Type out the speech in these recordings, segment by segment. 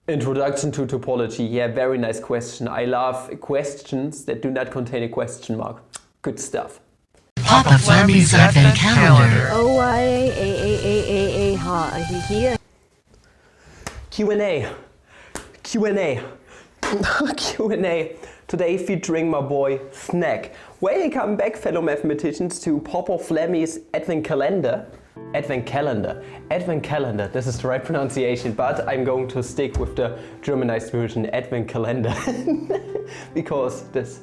Introduction to topology. Yeah, very nice question. I love questions that do not contain a question mark. Good stuff. Papa Flammy's Advent Calendar. QnA. QnA. QnA. Today featuring my boy Snack. Welcome back, fellow mathematicians, to Papa Flammy's Advent Calendar. Advent Calendar. Advent Calendar. This is the right pronunciation, but I'm going to stick with the Germanized version, Advent Calendar, because this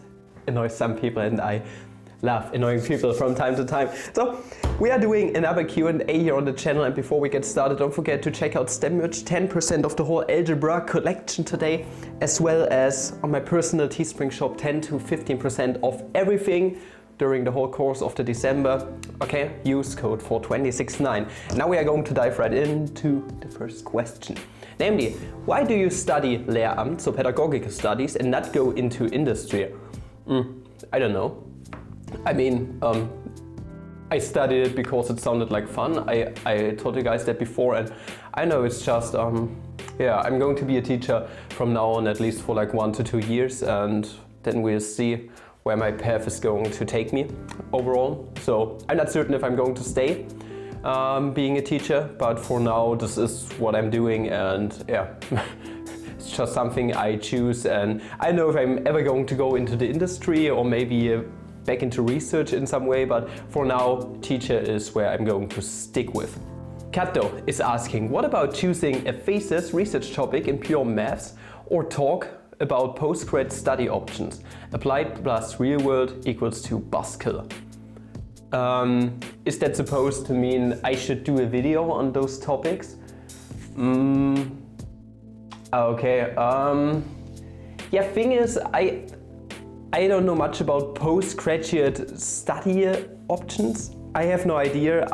annoys some people and I love annoying people from time to time. So we are doing another Q&A here on the channel, and before we get started, don't forget to check out STEM merch, 10% of the whole Algebra collection today, as well as on my personal Teespring shop, 10 to 15% of everything during the whole course of the December. Okay, use code for 269. Now we are going to dive right into the first question. Namely, why do you study Lehramt, so pedagogical studies, and not go into industry? I don't know. I mean, I studied it because it sounded like fun. I told you guys that before, and I know it's just, yeah, I'm going to be a teacher from now on, at least for like 1 to 2 years, and then we'll see where my path is going to take me overall. So I'm not certain if I'm going to stay being a teacher, but for now this is what I'm doing, and yeah, it's just something I choose, and I don't know if I'm ever going to go into the industry or maybe back into research in some way, but for now teacher is where I'm going to stick with. Kato is asking, what about choosing a thesis research topic in pure maths or talk about postgrad study options? Applied plus real world equals to Buskill. Is that supposed to mean I should do a video on those topics? Okay. Yeah, thing is, I don't know much about postgraduate study options. I have no idea.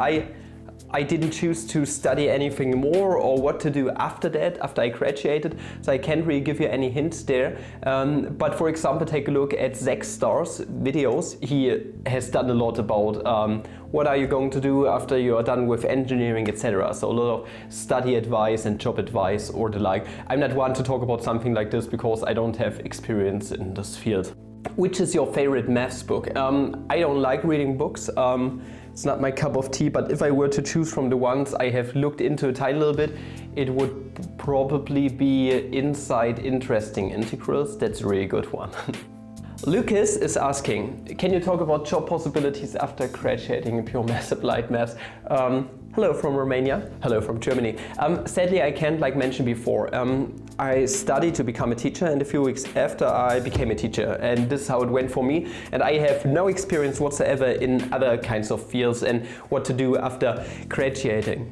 I didn't choose to study anything more or what to do after that, after I graduated, so I can't really give you any hints there. But for example, take a look at Zach Starr's videos. He has done a lot about what are you going to do after you are done with engineering, etc. So a lot of study advice and job advice or the like. I'm not one to talk about something like this because I don't have experience in this field. Which is your favorite maths book? I don't like reading books. It's not my cup of tea, but if I were to choose from the ones I have looked into a tiny little bit, it would probably be Inside Interesting Integrals. That's a really good one. Lucas is asking, can you talk about job possibilities after graduating in pure maths, applied maths? Hello from Romania. Hello from Germany. Sadly, I can't, like mentioned before. I studied to become a teacher, and a few weeks after I became a teacher, and this is how it went for me. And I have no experience whatsoever in other kinds of fields and what to do after graduating.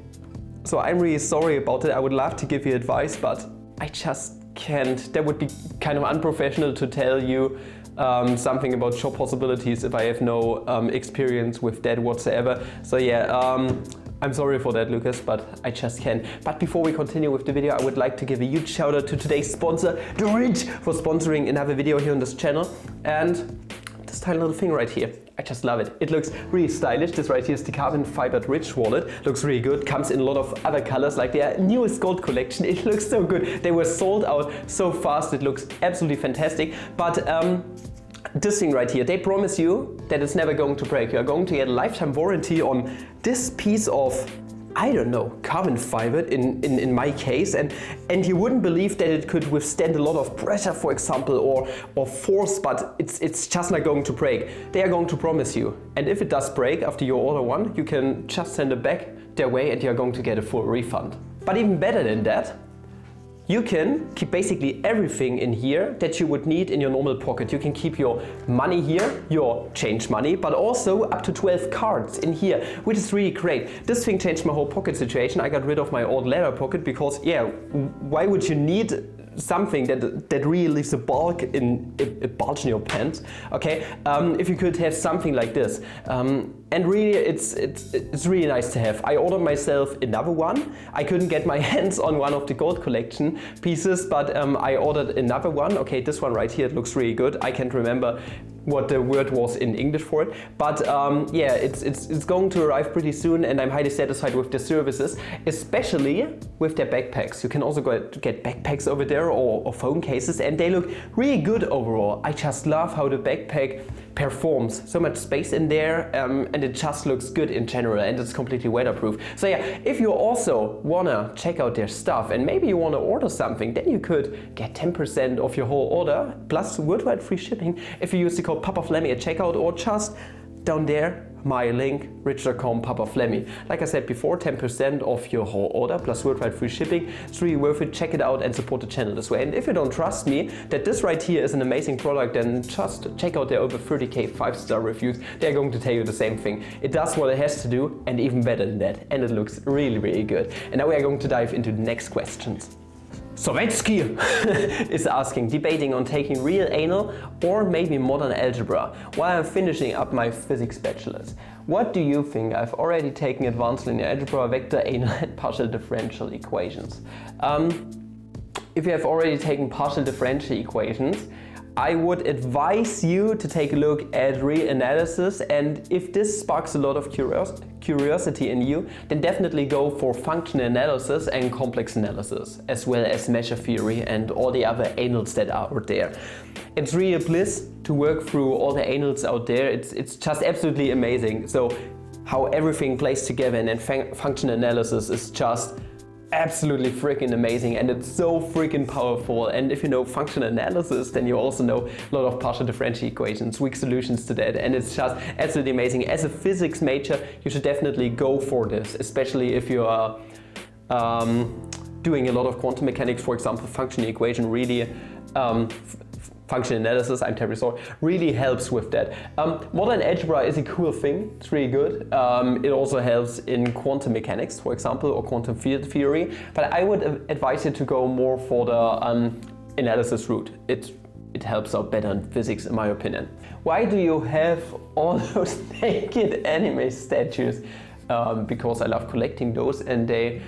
So I'm really sorry about it. I would love to give you advice, but I just can't. That would be kind of unprofessional to tell you something about job possibilities if I have no experience with that whatsoever. So yeah, I'm sorry for that, Lucas, but I just can't. But before we continue with the video, I would like to give a huge shout out to today's sponsor, The Ridge, for sponsoring another video here on this channel. And this tiny little thing right here, I just love it. It looks really stylish. This right here is the carbon fibered Ridge wallet. Looks really good. Comes in a lot of other colors, like their newest gold collection. It looks so good. They were sold out so fast. It looks absolutely fantastic. But this thing right here, they promise you that it's never going to break. You're going to get a lifetime warranty on this piece of, I don't know, carbon fiber in my case, and you wouldn't believe that it could withstand a lot of pressure, for example, or force, but it's just not going to break. They are going to promise you, and if it does break after you order one, you can just send it back their way and you're going to get a full refund. But even better than that, you can keep basically everything in here that you would need in your normal pocket. You can keep your money here, your change money, but also up to 12 cards in here, which is really great. This thing changed my whole pocket situation. I got rid of my old leather pocket because, yeah, why would you need something that really leaves a bulge in your pants? Okay, if you could have something like this. And really, it's really nice to have. I ordered myself another one. I couldn't get my hands on one of the gold collection pieces, but I ordered another one. Okay, this one right here, it looks really good. I can't remember what the word was in English for it, but yeah, it's going to arrive pretty soon, and I'm highly satisfied with the services, especially with their backpacks. You can also get backpacks over there or phone cases, and they look really good overall. I just love how the backpack performs. So much space in there, and it just looks good in general, and it's completely weatherproof. So yeah, if you also wanna check out their stuff and maybe you wanna order something, then you could get 10% of your whole order plus worldwide free shipping if you use the code Papa Flammy at checkout, or just down there, my link, rich.com Papa Flammy. Like I said before, 10% of your whole order plus worldwide free shipping. It's really worth it. Check it out and support the channel this way. And if you don't trust me that this right here is an amazing product, then just check out their over 30k 5-star reviews. They're going to tell you the same thing. It does what it has to do, and even better than that. And it looks really, really good. And now we are going to dive into the next questions. Sovetski is asking, debating on taking real anal or maybe modern algebra while I'm finishing up my physics bachelor's. What do you think? I've already taken advanced linear algebra, vector, anal and partial differential equations. If you have already taken partial differential equations, I would advise you to take a look at reanalysis, and if this sparks a lot of curiosity in you, then definitely go for function analysis and complex analysis, as well as measure theory and all the other anals that are out there. It's really a bliss to work through all the anals out there. It's just absolutely amazing. So how everything plays together, and then function analysis is just absolutely freaking amazing, and it's so freaking powerful. And if you know function analysis, then you also know a lot of partial differential equations, weak solutions to that, and it's just absolutely amazing. As a physics major, you should definitely go for this, especially if you are doing a lot of quantum mechanics, for example. Function equation really function analysis, I'm terribly sorry, really helps with that. Modern algebra is a cool thing, it's really good. It also helps in quantum mechanics, for example, or quantum field theory, but I would advise you to go more for the analysis route. It helps out better in physics, in my opinion. Why do you have all those naked anime statues? Because I love collecting those, and they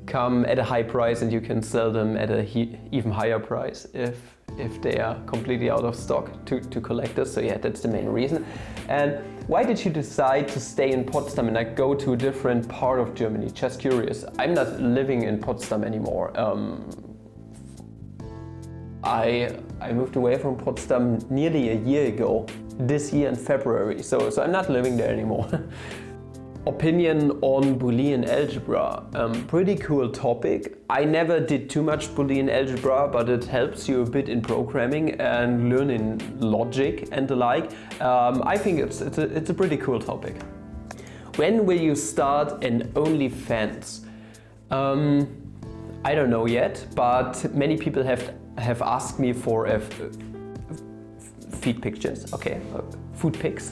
come at a high price, and you can sell them at a even higher price if they are completely out of stock to collectors. So yeah, that's the main reason. And why did you decide to stay in Potsdam and not go to a different part of Germany? Just curious. I'm not living in Potsdam anymore. I moved away from Potsdam nearly a year ago, this year in February, so I'm not living there anymore. Opinion on Boolean algebra. Pretty cool topic. I never did too much Boolean algebra, but it helps you a bit in programming and learning logic and the like. I think it's a pretty cool topic. When will you start an OnlyFans? I don't know yet, but many people have asked me for feed pictures. Okay, food pics.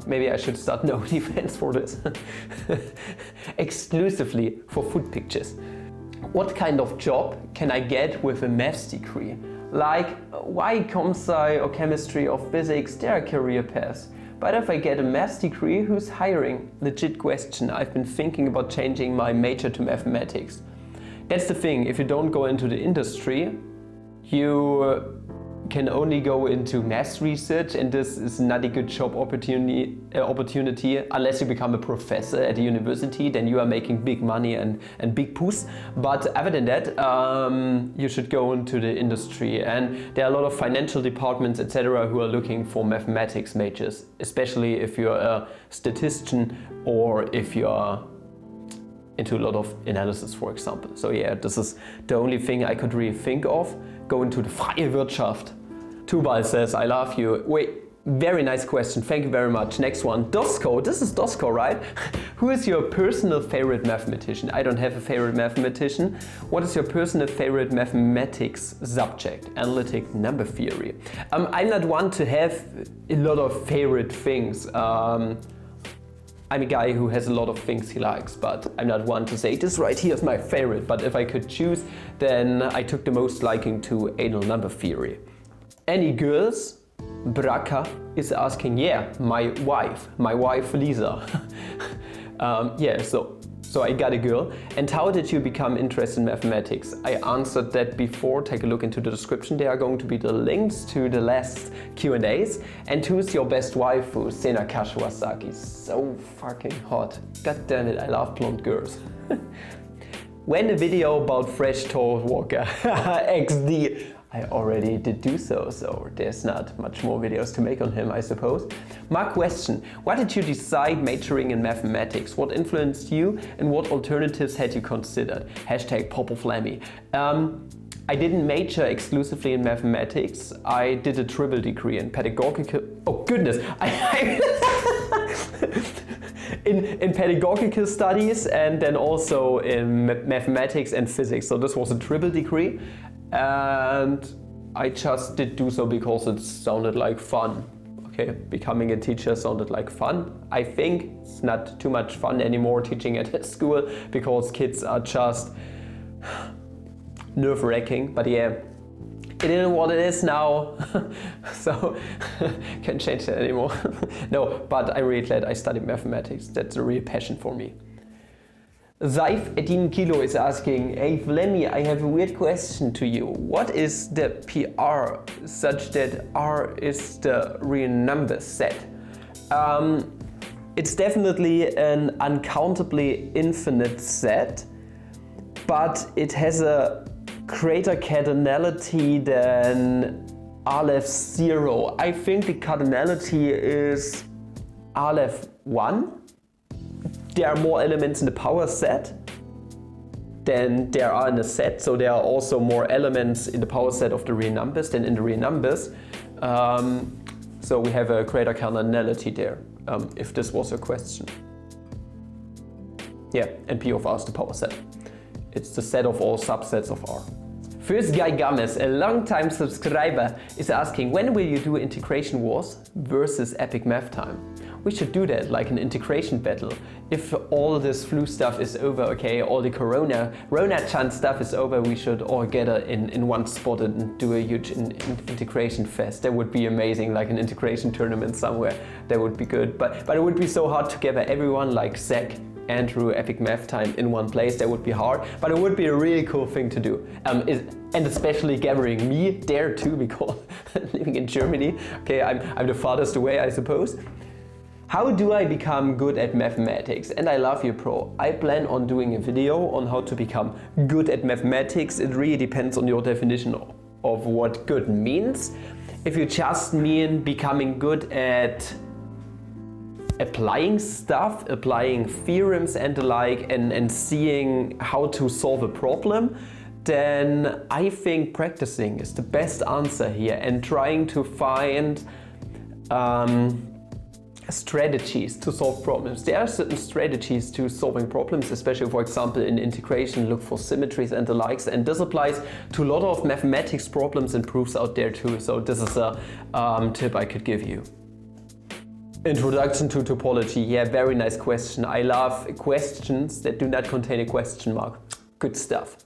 Maybe I should start an OnlyFans for this. Exclusively for food pictures. What kind of job can I get with a maths degree? Like, why comsci or chemistry or physics? There are career paths. But if I get a maths degree, who's hiring? Legit question. I've been thinking about changing my major to mathematics. That's the thing. If you don't go into the industry, you can only go into maths research, and this is not a good job opportunity unless you become a professor at a university. Then you are making big money and big poos. But other than that, you should go into the industry, and there are a lot of financial departments, etc., who are looking for mathematics majors, especially if you're a statistician or if you're into a lot of analysis, for example. So yeah, this is the only thing I could really think of. Go into the freie Wirtschaft. Tubal says, I love you. Wait, very nice question. Thank you very much. Next one, Dosko. This is Dosko, right? Who is your personal favorite mathematician? I don't have a favorite mathematician. What is your personal favorite mathematics subject? Analytic number theory. I'm not one to have a lot of favorite things. I'm a guy who has a lot of things he likes, but I'm not one to say this right here is my favorite. But if I could choose, then I took the most liking to anal number theory. Any girls? Braka is asking, yeah, my wife Lisa. Yeah, so I got a girl. And how did you become interested in mathematics? I answered that before. Take a look into the description. There are going to be the links to the last Q&As. And who's your best waifu? Sena Kashiwazaki. So fucking hot. God damn it, I love blonde girls. When a video about fresh tall walker XD. I already did do so there's not much more videos to make on him, I suppose. My question, why did you decide majoring in mathematics? What influenced you and what alternatives had you considered? Hashtag Papa Flammy. I didn't major exclusively in mathematics. I did a triple degree in pedagogical... Oh goodness! In pedagogical studies and then also in mathematics and physics. So this was a triple degree. And I just did do so because it sounded like fun. Okay, becoming a teacher sounded like fun. I think it's not too much fun anymore teaching at a school because kids are just nerve-wracking. But yeah, it is what it is now. So can't change that anymore. No, but I'm really glad I studied mathematics. That's a real passion for me. Zaif Edin Kilo is asking, hey Flemmy, I have a weird question to you. What is the PR such that R is the real number set? It's definitely an uncountably infinite set, but it has a greater cardinality than Aleph 0. I think the cardinality is Aleph 1. There are more elements in the power set than there are in the set, so there are also more elements in the power set of the real numbers than in the real numbers. So we have a greater cardinality there, if this was a question. Yeah, and P of R is the power set. It's the set of all subsets of R. First Guy Games, a long-time subscriber, is asking, when will you do Integration Wars versus Epic Math Time? We should do that, like an integration battle. If all this flu stuff is over, okay, all the Rona-chan stuff is over, we should all gather in one spot and do a huge integration fest. That would be amazing, like an integration tournament somewhere. That would be good. But it would be so hard to gather everyone like Zach, Andrew, Epic Math Time in one place. That would be hard, but it would be a really cool thing to do. And especially gathering me there too, because living in Germany, okay, I'm the farthest away, I suppose. How do I become good at mathematics? And I love you, pro. I plan on doing a video on how to become good at mathematics. It really depends on your definition of what good means. If you just mean becoming good at applying stuff, applying theorems and the like, and seeing how to solve a problem, then I think practicing is the best answer here, and trying to find strategies to solve problems. There are certain strategies to solving problems, especially for example in integration, look for symmetries and the likes, and this applies to a lot of mathematics problems and proofs out there too. So this is a tip I could give you. Introduction to topology, yeah, very nice question. I love questions that do not contain a question mark. Good stuff.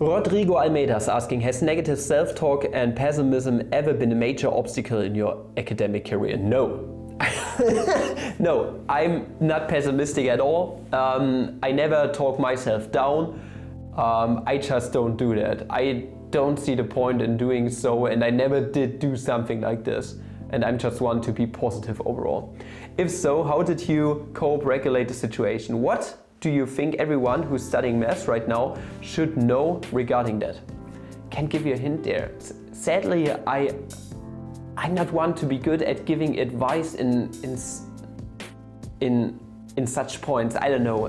Rodrigo Almeida is asking, has negative self-talk and pessimism ever been a major obstacle in your academic career? No. No, I'm not pessimistic at all. I never talk myself down. I just don't do that. I don't see the point in doing so, and I never did do something like this. And I'm just one to be positive overall. If so, how did you cope, regulate the situation? What do you think everyone who's studying maths right now should know regarding that? Can't give you a hint there. Sadly, I'm not one to be good at giving advice in such points. I don't know.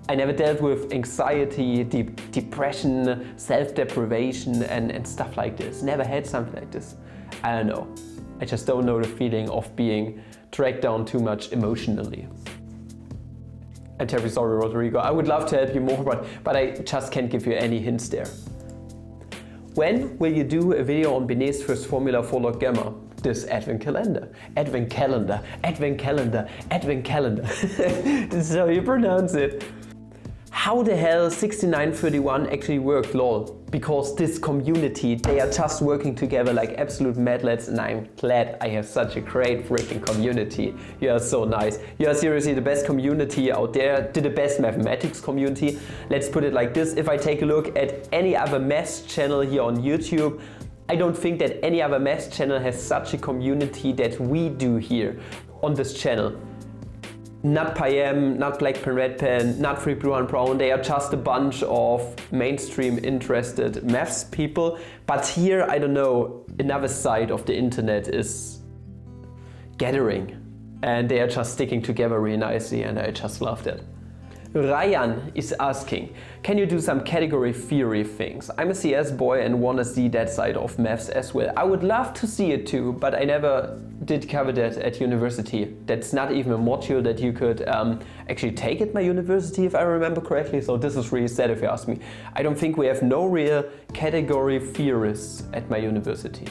I never dealt with anxiety, depression, self-deprivation and stuff like this. Never had something like this. I don't know. I just don't know the feeling of being dragged down too much emotionally. I'm terribly sorry, Rodrigo. I would love to help you more, but I just can't give you any hints there. When will you do a video on Binays' first formula for log gamma? This advent calendar. Advent calendar. Advent calendar. Advent calendar. This is how you pronounce it. how the hell 6931 actually worked, lol. Because this community, they are just working together like absolute mad lads, and I'm glad I have such a great freaking community. You are so nice. You are seriously the best community out there, the best mathematics community. Let's put it like this, if I take a look at any other maths channel here on YouTube, I don't think that any other maths channel has such a community that we do here on this channel. Not PyM, not Black Pen, Red Pen, not Free Blue and Brown, they are just a bunch of mainstream interested maths people. But here, I don't know, another side of the internet is gathering. And they are just sticking together really nicely, and I just love that. Ryan is asking, can you do some category theory things? I'm a CS boy and want to see that side of maths as well. I would love to see it too, but I never did cover that at university. That's not even a module that you could actually take at my university, if I remember correctly. So this is really sad if you ask me. I don't think we have no real category theorists at my university.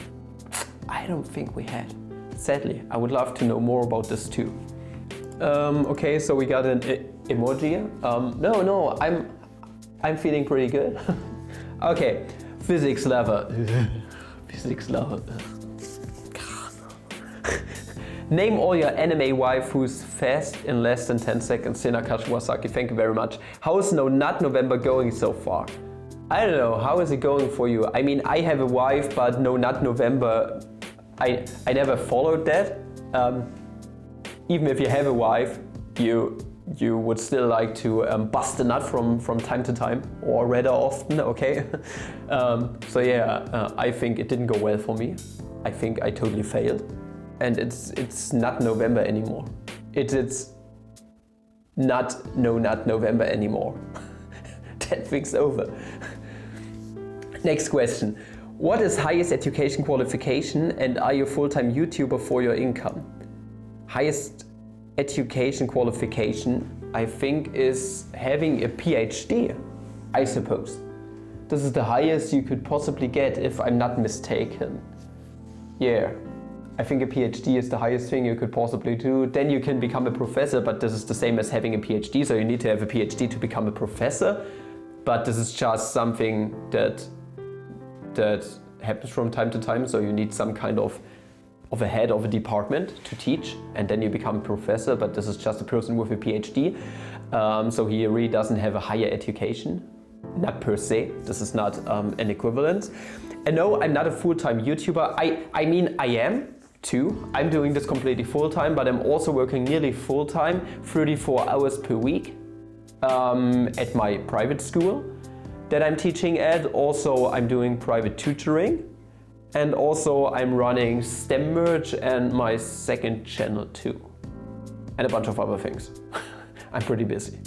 I don't think we had. Sadly, I would love to know more about this too. Okay, so we got an emoji. No, I'm feeling pretty good. Okay, physics lover. Physics lover. Name all your anime waifus fast in less than 10 seconds. Senaka Shwasaki, thank you very much. How is No Nut November going so far? I don't know, how is it going for you? I mean, I have a wife, but No Nut November, I never followed that. Even if you have a wife, you would still like to bust a nut from time to time, or rather often, okay? So yeah, I think it didn't go well for me. I think I totally failed. And it's not November anymore. It's not No Nut November anymore. That thing's over. Next question. What is highest education qualification, and are you a full-time YouTuber for your income? Highest education qualification, I think, is having a PhD, I suppose. This is the highest you could possibly get, if I'm not mistaken. Yeah, I think a PhD is the highest thing you could possibly do. Then you can become a professor, but this is the same as having a PhD, so you need to have a PhD to become a professor. But this is just something that happens from time to time, so you need some kind of a head of a department to teach, and then you become a professor, but this is just a person with a PhD. So he really doesn't have a higher education, not per se. This is not an equivalent. And no, I'm not a full-time YouTuber. I mean, I am too. I'm doing this completely full-time, but I'm also working nearly full-time, 34 hours per week at my private school that I'm teaching at. Also, I'm doing private tutoring. And also I'm running STEM Merge and my second channel too. And a bunch of other things. I'm pretty busy.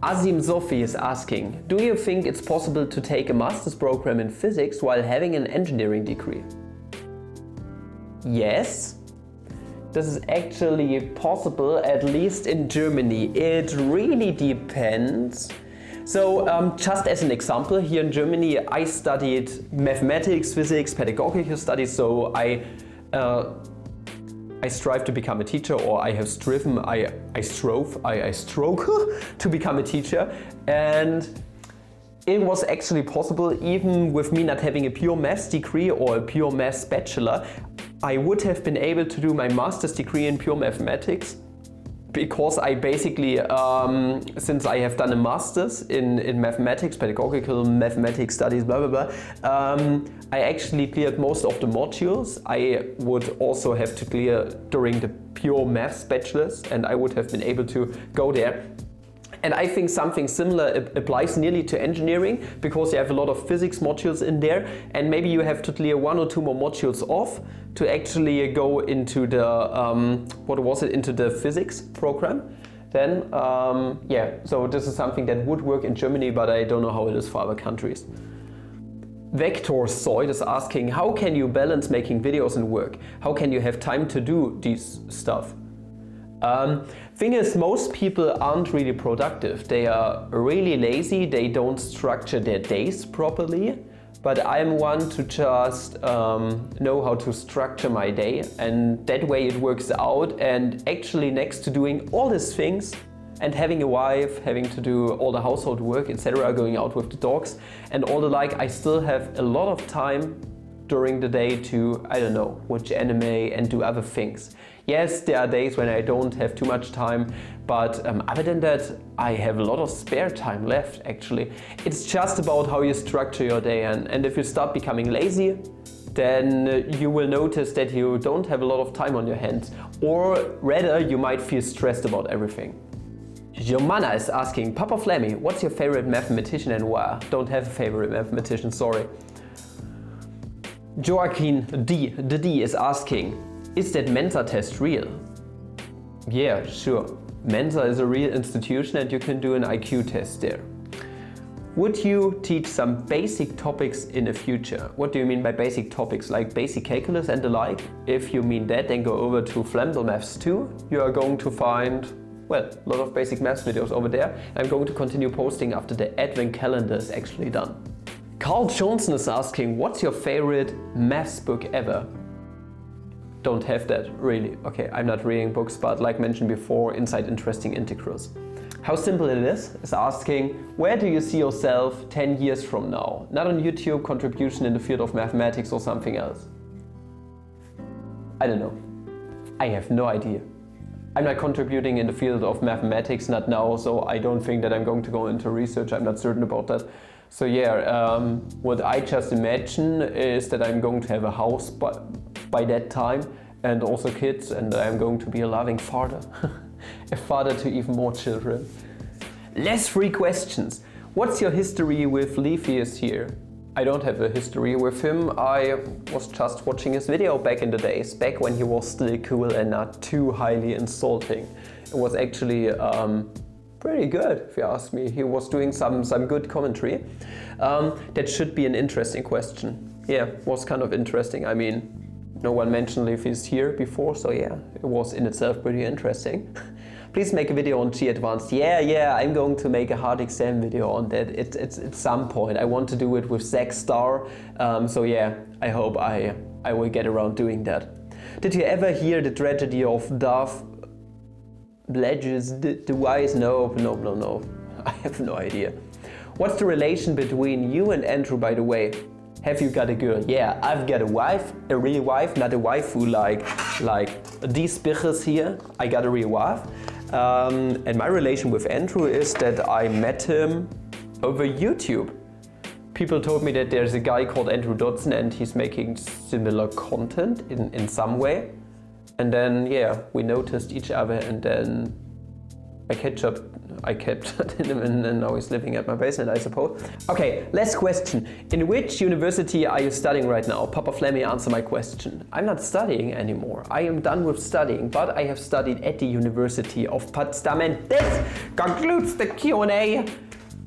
Azim Sofi is asking, do you think it's possible to take a master's program in physics while having an engineering degree? Yes. This is actually possible, at least in Germany. It really depends. So just as an example, here in Germany I studied mathematics, physics, pedagogical studies, so I strive to become a teacher, or I have striven, I strove to become a teacher, and it was actually possible. Even with me not having a pure maths degree or a pure maths bachelor, I would have been able to do my master's degree in pure mathematics. Because I basically, since I have done a master's in mathematics, pedagogical mathematics studies, blah, blah, blah, I actually cleared most of the modules I would also have to clear during the pure maths bachelor's, and I would have been able to go there. And I think something similar applies nearly to engineering, because you have a lot of physics modules in there, and maybe you have to clear 1 or 2 more modules off to actually go into the, into the physics program. Then, yeah, so this is something that would work in Germany, but I don't know how it is for other countries. Vector Soid is asking, how can you balance making videos and work? How can you have time to do this stuff? Thing is, most people aren't really productive. They are really lazy, they don't structure their days properly, but I'm one to just know how to structure my day, and that way it works out. And actually, next to doing all these things and having a wife, having to do all the household work, etc., going out with the dogs and all the like, I still have a lot of time during the day to, I don't know, watch anime and do other things. Yes, there are days when I don't have too much time, but other than that, I have a lot of spare time left actually. It's just about how you structure your day, and if you start becoming lazy, then you will notice that you don't have a lot of time on your hands, or rather you might feel stressed about everything. Jomana is asking, Papa Flammy, what's your favorite mathematician and why? Don't have a favorite mathematician, sorry. Joaquin D is asking, is that Mensa test real? Yeah, sure. Mensa is a real institution and you can do an IQ test there. Would you teach some basic topics in the future? What do you mean by basic topics? Like basic calculus and the like? If you mean that, then go over to Flammable Maths 2. You are going to find, well, a lot of basic maths videos over there. I'm going to continue posting after the advent calendar is actually done. Carl Johnson is asking, what's your favorite maths book ever? Don't have that, really. Okay, I'm not reading books, but like mentioned before, Inside Interesting Integrals. How simple it is asking, where do you see yourself 10 years from now? Not on YouTube, contribution in the field of mathematics or something else. I don't know. I have no idea. I'm not contributing in the field of mathematics, not now, so I don't think that I'm going to go into research. I'm not certain about that. So yeah, what I just imagine is that I'm going to have a house by that time and also kids, and I'm going to be a loving father. A father to even more children. Last 3 questions. What's your history with Leafius here? I don't have a history with him. I was just watching his video back in the days, back when he was still cool and not too highly insulting. It was actually pretty good, if you ask me. He was doing some good commentary. That should be an interesting question. Yeah, was kind of interesting. I mean, no one mentioned Leafius here before, so yeah, it was in itself pretty interesting. Please make a video on G Advanced. Yeah, I'm going to make a hard exam video on that. It's at some point. I want to do it with Zack Star. So yeah, I hope I will get around doing that. Did you ever hear the tragedy of Darth Bledges the Wise? No. I have no idea. What's the relation between you and Andrew, by the way? Have you got a girl? Yeah, I've got a wife, a real wife, not a waifu like these bitches here. I got a real wife. And my relation with Andrew is that I met him over YouTube. People told me that there's a guy called Andrew Dodson and he's making similar content in some way. And then, yeah, we noticed each other, and then I kept him, and now he's living at my basement, I suppose. Okay, last question. In which university are you studying right now? Papa Flammy, answer my question. I'm not studying anymore. I am done with studying, but I have studied at the University of Potsdam, and this concludes the Q&A.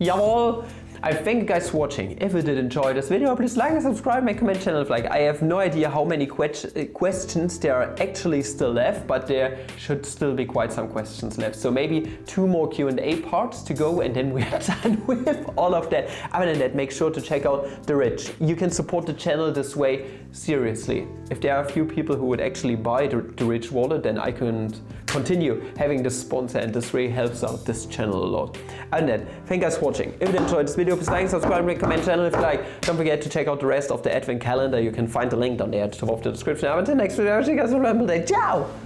Jawohl. I thank you guys for watching. If you did enjoy this video, please like and subscribe, make a comment, channel like. I have no idea how many questions there are actually still left, but there should still be quite some questions left. So maybe 2 more Q&A parts to go, and then we are done with all of that. Other than that, make sure to check out The Rich. You can support the channel this way, seriously. If there are a few people who would actually buy the Rich wallet, then I can continue having this sponsor, and this really helps out this channel a lot. And then, thank you guys for watching. If you enjoyed this video, please like, subscribe, make a comment, channel if you like. Don't forget to check out the rest of the advent calendar. You can find the link down there at the top of the description. Until next video, I'll see you guys on Flammable Day. Ciao!